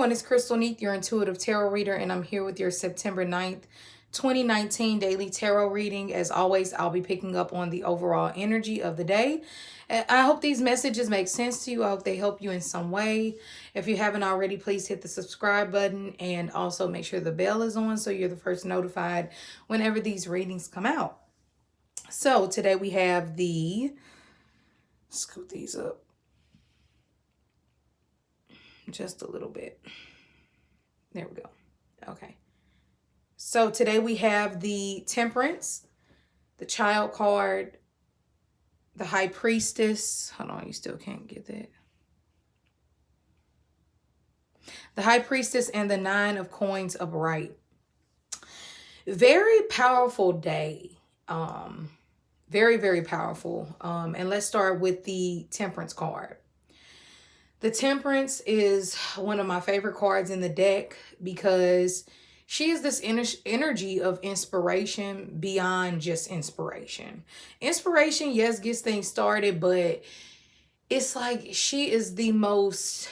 everyone, it's Crystal Neath, your intuitive tarot reader, and I'm here with your September 9th, 2019 daily tarot reading. As always, I'll be picking up on the overall energy of the day. I hope these messages make sense to you. I hope they help you in some way. If you haven't already, please hit the subscribe button and also make sure the bell is on so you're the first notified whenever these readings come out. So today we have scoot these up just a little bit. There we go. Okay. So today we have the Temperance, the Child card, the High Priestess. Hold on, you still can't get that. The High Priestess and the Nine of Coins upright. Very powerful day. Very, very powerful. And let's start with the Temperance card. The Temperance is one of my favorite cards in the deck because she is this energy of inspiration beyond just inspiration. Inspiration, yes, gets things started, but it's like she is the most,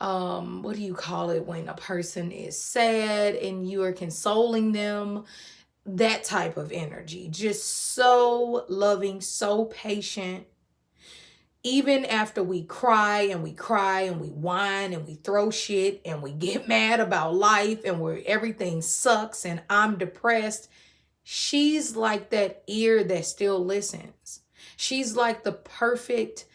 what do you call it when a person is sad and you are consoling them? That type of energy. Just so loving, so patient. Even after we cry and we whine and we throw shit and we get mad about life and where everything sucks and I'm depressed, she's like that ear that still listens. She's like the perfect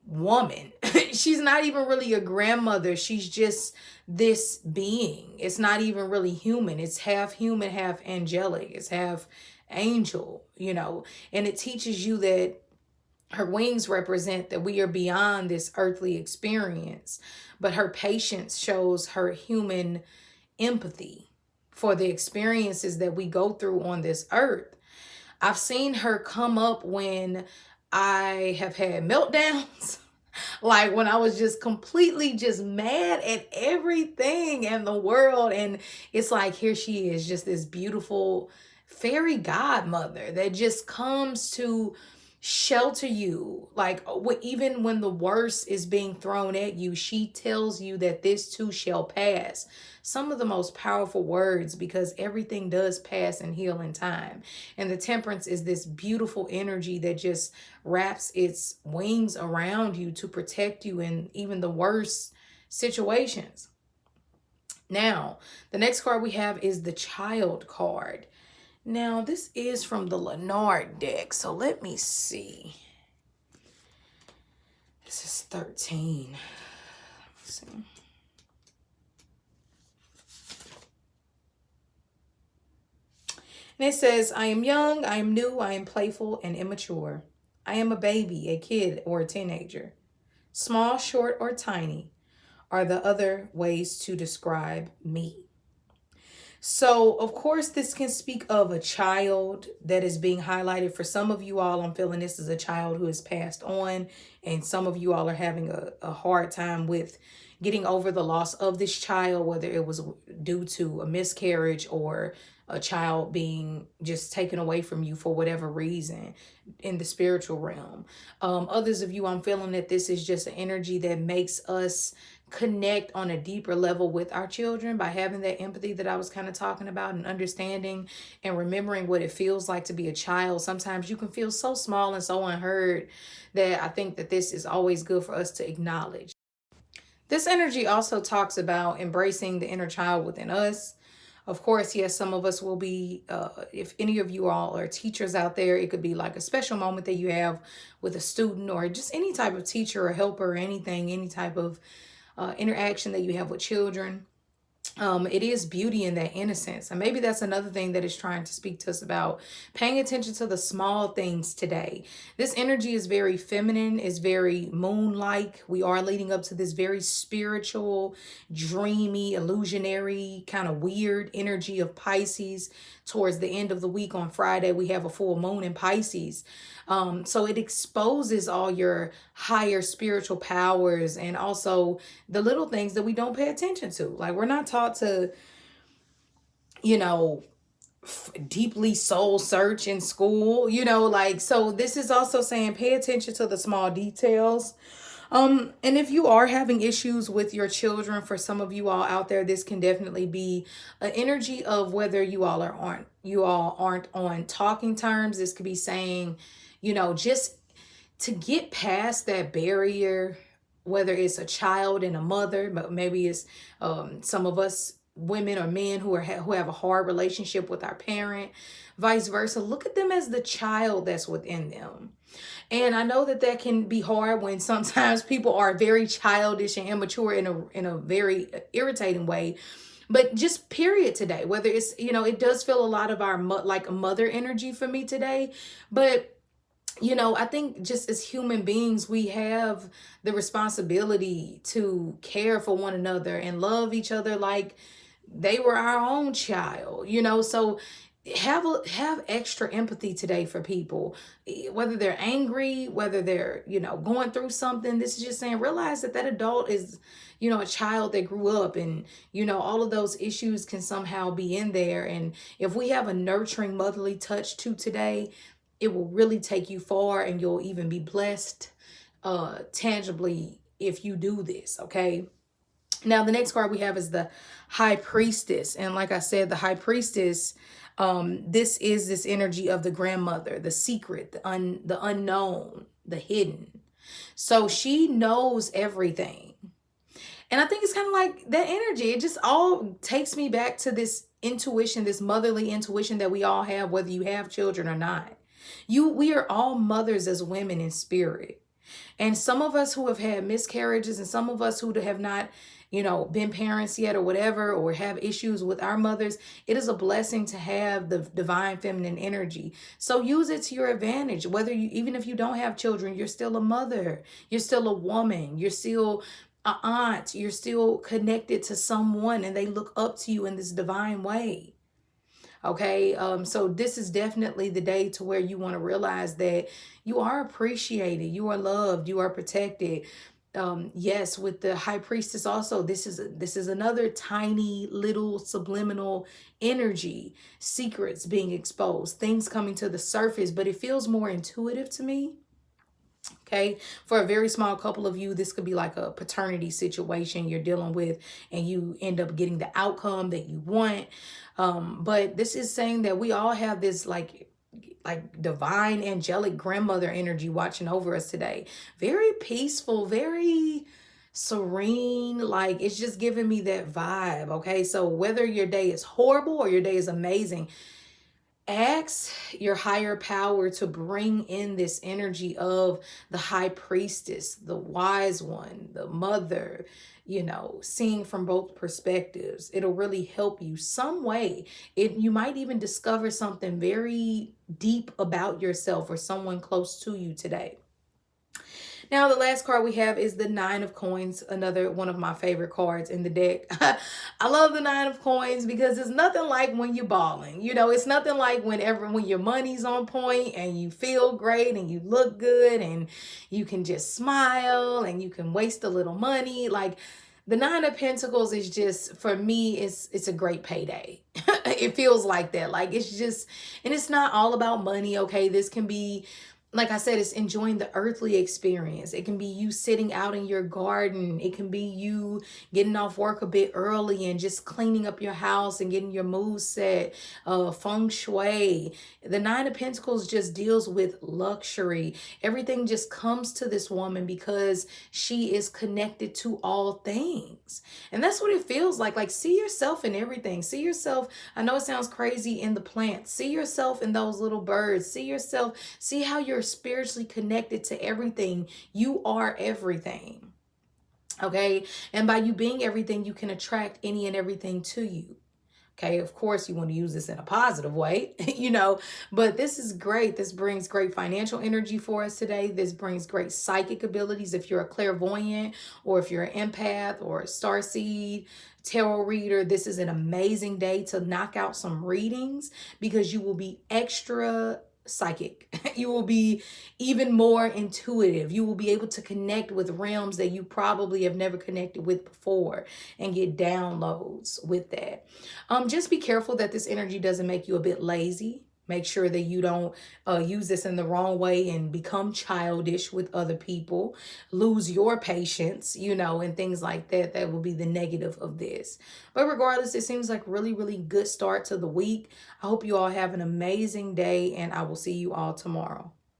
woman. She's not even really a grandmother. She's just this being. It's not even really human. It's half human, half angelic. It's half angel, and it teaches you that her wings represent that we are beyond this earthly experience, but her patience shows her human empathy for the experiences that we go through on this earth. I've seen her come up when I have had meltdowns, like when I was just completely just mad at everything in the world. And it's like, here she is, just this beautiful fairy godmother that just comes to shelter you. Like even when the worst is being thrown at you, she tells you that this too shall pass. Some of the most powerful words, because everything does pass and heal in time. And the Temperance is this beautiful energy that just wraps its wings around you to protect you in even the worst situations. Now, the next card we have is the Child card. Now, this is from the Leonard deck, so let me see. This is 13. Let me see. And it says, I am young, I am new, I am playful and immature. I am a baby, a kid, or a teenager. Small, short, or tiny are the other ways to describe me. So, of course, this can speak of a child that is being highlighted. For some of you all, I'm feeling this is a child who has passed on, and some of you all are having a hard time with getting over the loss of this child, whether it was due to a miscarriage or a child being just taken away from you for whatever reason in the spiritual realm. Others of you, I'm feeling that this is just an energy that makes us connect on a deeper level with our children by having that empathy that I was kind of talking about, and understanding and remembering what it feels like to be a child. Sometimes you can feel so small and so unheard that I think that this is always good for us to acknowledge. This energy also talks about embracing the inner child within us. Of course, yes, some of us will be, if any of you all are teachers out there, it could be like a special moment that you have with a student or just any type of teacher or helper or anything, any type of interaction that you have with children. It is beauty in that innocence. And maybe that's another thing that is trying to speak to us about paying attention to the small things today. This energy is very feminine, is very moon-like. We are leading up to this very spiritual, dreamy, illusionary, kind of weird energy of Pisces. Towards the end of the week on Friday, we have a full moon in Pisces. So it exposes all your higher spiritual powers and also the little things that we don't pay attention to. Like, we're not taught to, deeply soul search in school, like, so this is also saying pay attention to the small details. And if you are having issues with your children, for some of you all out there, this can definitely be an energy of whether you all aren't on talking terms. This could be saying, just to get past that barrier, whether it's a child and a mother, but maybe it's some of us women or men who have a hard relationship with our parent, vice versa. Look at them as the child that's within them. And I know that that can be hard when sometimes people are very childish and immature in a very irritating way. But just period today, whether it's, it does feel a lot of our like a mother energy for me today. But I think just as human beings, we have the responsibility to care for one another and love each other like they were our own child, so have extra empathy today for people, whether they're angry, whether they're, going through something. This is just saying, realize that that adult is, a child that grew up, and, all of those issues can somehow be in there. And if we have a nurturing motherly touch to today, it will really take you far, and you'll even be blessed tangibly if you do this. Okay. Now, the next card we have is the High Priestess. And like I said, the High Priestess, this is this energy of the grandmother, the secret, the unknown, the hidden. So she knows everything. And I think it's kind of like that energy. It just all takes me back to this intuition, this motherly intuition that we all have, whether you have children or not. We are all mothers as women in spirit. And some of us who have had miscarriages, and some of us who have not, been parents yet or whatever, or have issues with our mothers, it is a blessing to have the divine feminine energy. So use it to your advantage. Even if you don't have children, you're still a mother, you're still a woman, you're still an aunt, you're still connected to someone, and they look up to you in this divine way. Okay, so this is definitely the day to where you want to realize that you are appreciated, you are loved, you are protected. Yes, with the High Priestess also, this is another tiny little subliminal energy, secrets being exposed, things coming to the surface, but it feels more intuitive to me. Okay, for a very small couple of you, this could be like a paternity situation you're dealing with, and you end up getting the outcome that you want. But this is saying that we all have this like divine angelic grandmother energy watching over us today. Very peaceful, very serene. Like, it's just giving me that vibe. Okay, so whether your day is horrible or your day is amazing, ask your higher power to bring in this energy of the High Priestess, the wise one, the mother, seeing from both perspectives. It'll really help you some way. You might even discover something very deep about yourself or someone close to you today. Now, the last card we have is the Nine of Coins, another one of my favorite cards in the deck. I love the Nine of Coins because it's nothing like when you're balling. It's nothing like when your money's on point and you feel great and you look good and you can just smile and you can waste a little money. Like, the Nine of Pentacles is just, for me, it's a great payday. It feels like that. Like, it's just, and it's not all about money, okay? This can be, like I said, it's enjoying the earthly experience. It can be you sitting out in your garden. It can be you getting off work a bit early and just cleaning up your house and getting your mood set, feng shui. The Nine of Pentacles just deals with luxury. Everything just comes to this woman because she is connected to all things. And that's what it feels like. Like, see yourself in everything. See yourself, I know it sounds crazy, in the plants. See yourself in those little birds. See how you're spiritually connected to everything. You are everything. Okay. And by you being everything, you can attract any and everything to you. Okay, of course, you want to use this in a positive way, but this is great. This brings great financial energy for us today. This brings great psychic abilities. If you're a clairvoyant, or if you're an empath or a starseed tarot reader, this is an amazing day to knock out some readings, because you will be extra psychic. You will be even more intuitive. You will be able to connect with realms that you probably have never connected with before and get downloads with that. Just be careful that this energy doesn't make you a bit lazy. Make sure that you don't use this in the wrong way and become childish with other people, lose your patience, you know, and things like that. That will be the negative of this. But regardless, it seems like really, really good start to the week. I hope you all have an amazing day, and I will see you all tomorrow.